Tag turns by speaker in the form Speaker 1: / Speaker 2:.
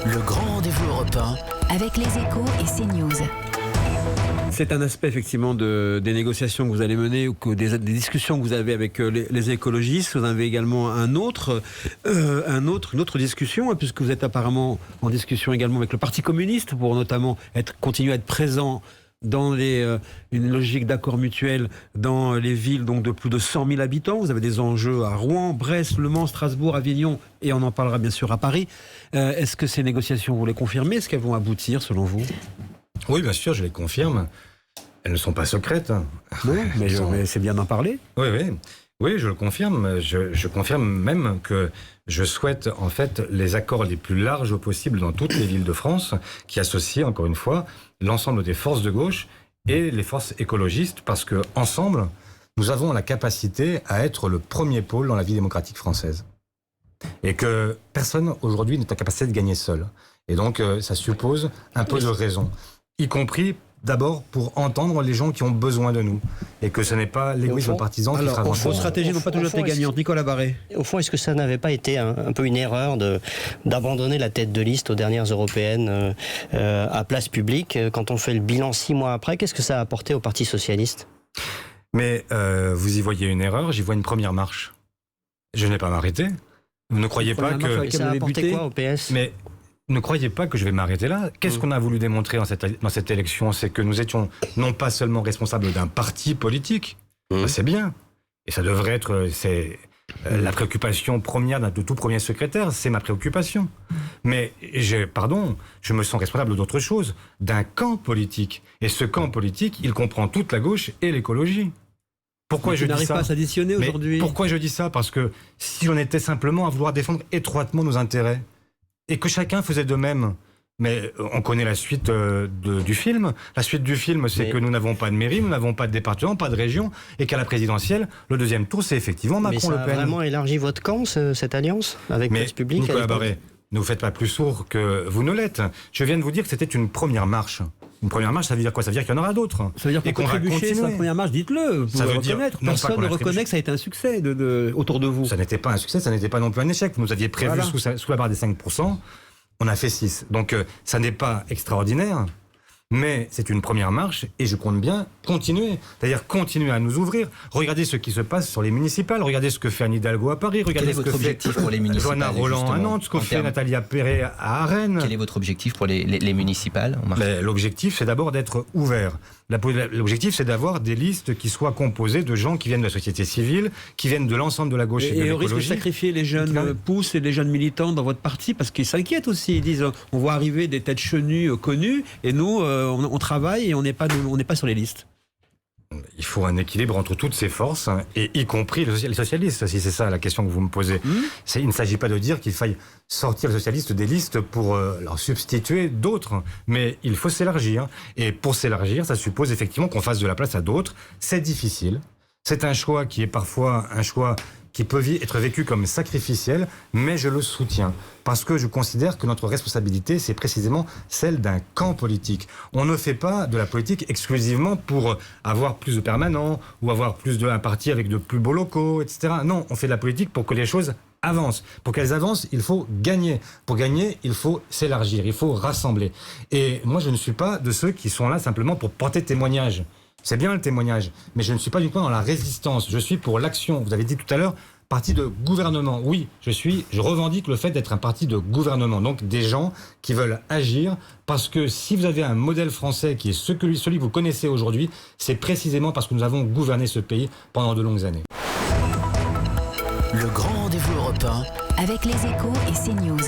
Speaker 1: Le grand rendez-vous européen
Speaker 2: avec les Échos et CNews.
Speaker 3: C'est un aspect effectivement des négociations que vous allez mener ou des discussions que vous avez avec les écologistes. Vous avez également une autre discussion, puisque vous êtes apparemment en discussion également avec le Parti communiste pour notamment continuer à être présent dans une logique d'accord mutuel dans les villes donc de plus de 100 000 habitants. Vous avez des enjeux à Rouen, Brest, Le Mans, Strasbourg, Avignon et on en parlera bien sûr à Paris. Est-ce que ces négociations, vous les confirmez? Est-ce qu'elles vont aboutir selon vous?
Speaker 4: Oui, bien sûr, je les confirme. Elles ne sont pas secrètes.
Speaker 3: Non, mais c'est bien d'en parler.
Speaker 4: Oui, je le confirme. Je confirme même que je souhaite en fait les accords les plus larges possibles dans toutes les villes de France, qui associent encore une fois l'ensemble des forces de gauche et les forces écologistes, parce que ensemble, nous avons la capacité à être le premier pôle dans la vie démocratique française. Et que personne aujourd'hui n'est en capacité de gagner seul. Et donc, ça suppose un peu de raison, y compris d'abord pour entendre les gens qui ont besoin de nous. Et que ce n'est pas l'égoïsme partisan qui fera grand-chose.
Speaker 3: Vos stratégies n'ont pas toujours été gagnantes. Nicolas Barré.
Speaker 5: Au fond, est-ce que ça n'avait pas été un peu une erreur d'abandonner la tête de liste aux dernières européennes à place publique? Quand on fait le bilan 6 mois après, qu'est-ce que ça a apporté au Parti socialiste?
Speaker 4: Mais vous y voyez une erreur, j'y vois une première marche. Je n'ai pas m'arrêter. Vous ne croyez pas que...
Speaker 5: Ça a apporté quoi au PS?
Speaker 4: Mais ne croyez pas que je vais m'arrêter là. Qu'est-ce qu'on a voulu démontrer dans cette élection? C'est que nous étions non pas seulement responsables d'un parti politique, ça, c'est bien, et ça devrait être la préoccupation première de tout premier secrétaire, c'est ma préoccupation. Mais je me sens responsable d'autre chose, d'un camp politique. Et ce camp politique, il comprend toute la gauche et l'écologie. Pourquoi je dis ça?
Speaker 3: N'arrive pas à s'additionner aujourd'hui.
Speaker 4: Pourquoi je dis ça? Parce que si on était simplement à vouloir défendre étroitement nos intérêts, et que chacun faisait de même, mais on connaît la suite du film. La suite du film, c'est que nous n'avons pas de mairie, nous n'avons pas de département, pas de région, et qu'à la présidentielle, le deuxième tour, c'est effectivement Macron-Le Pen.
Speaker 5: Mais ça a vraiment élargi votre camp, cette alliance, avec Place Publique?
Speaker 4: Nicolas Barré, ne vous faites pas plus sourd que vous ne l'êtes. Je viens de vous dire que c'était une première marche. Une première marche, ça veut dire quoi? Ça veut dire qu'il y en aura d'autres.
Speaker 3: Ça veut dire qu'on trébucher sur la première marche, dites-le.
Speaker 4: Ça veut dire
Speaker 3: personne ne reconnaît que ça a été un succès autour de vous.
Speaker 4: Ça n'était pas un succès, ça n'était pas non plus un échec. Vous nous aviez prévu sous la barre des 5%. On a fait 6. Donc, ça n'est pas extraordinaire, mais c'est une première marche et je compte bien continuer. C'est-à-dire continuer à nous ouvrir. Regardez ce qui se passe sur les municipales. Regardez ce que fait Anne Hidalgo à Paris. Regardez ce que fait Johanna Roland à Nantes, ce que fait Nathalie Appéré à Rennes.
Speaker 1: Quel est votre objectif pour les municipales?
Speaker 4: L'objectif, c'est d'abord d'être ouvert. L'objectif, c'est d'avoir des listes qui soient composées de gens qui viennent de la société civile, qui viennent de l'ensemble de la gauche et de l'écologie.
Speaker 3: Et au risque de sacrifier les jeunes pousses et les jeunes militants dans votre parti, parce qu'ils s'inquiètent aussi. Ils disent, on voit arriver des têtes chenues connues, et nous, on travaille et on n'est pas sur les listes.
Speaker 4: Il faut un équilibre entre toutes ces forces, et y compris les socialistes, si c'est ça la question que vous me posez. Il ne s'agit pas de dire qu'il faille sortir les socialistes des listes pour leur substituer d'autres, mais il faut s'élargir. Et pour s'élargir, ça suppose effectivement qu'on fasse de la place à d'autres. C'est difficile. C'est un choix qui est parfois un choix qui peut être vécu comme sacrificiel, mais je le soutiens. Parce que je considère que notre responsabilité, c'est précisément celle d'un camp politique. On ne fait pas de la politique exclusivement pour avoir plus de permanents, ou avoir un parti avec de plus beaux locaux, etc. Non, on fait de la politique pour que les choses avancent. Pour qu'elles avancent, il faut gagner. Pour gagner, il faut s'élargir, il faut rassembler. Et moi, je ne suis pas de ceux qui sont là simplement pour porter témoignage. C'est bien le témoignage, mais je ne suis pas uniquement dans la résistance, je suis pour l'action. Vous avez dit tout à l'heure, parti de gouvernement. Oui, je revendique le fait d'être un parti de gouvernement, donc des gens qui veulent agir, parce que si vous avez un modèle français qui est celui que vous connaissez aujourd'hui, c'est précisément parce que nous avons gouverné ce pays pendant de longues années.
Speaker 1: Le grand rendez-vous européen
Speaker 2: avec les Échos et CNews.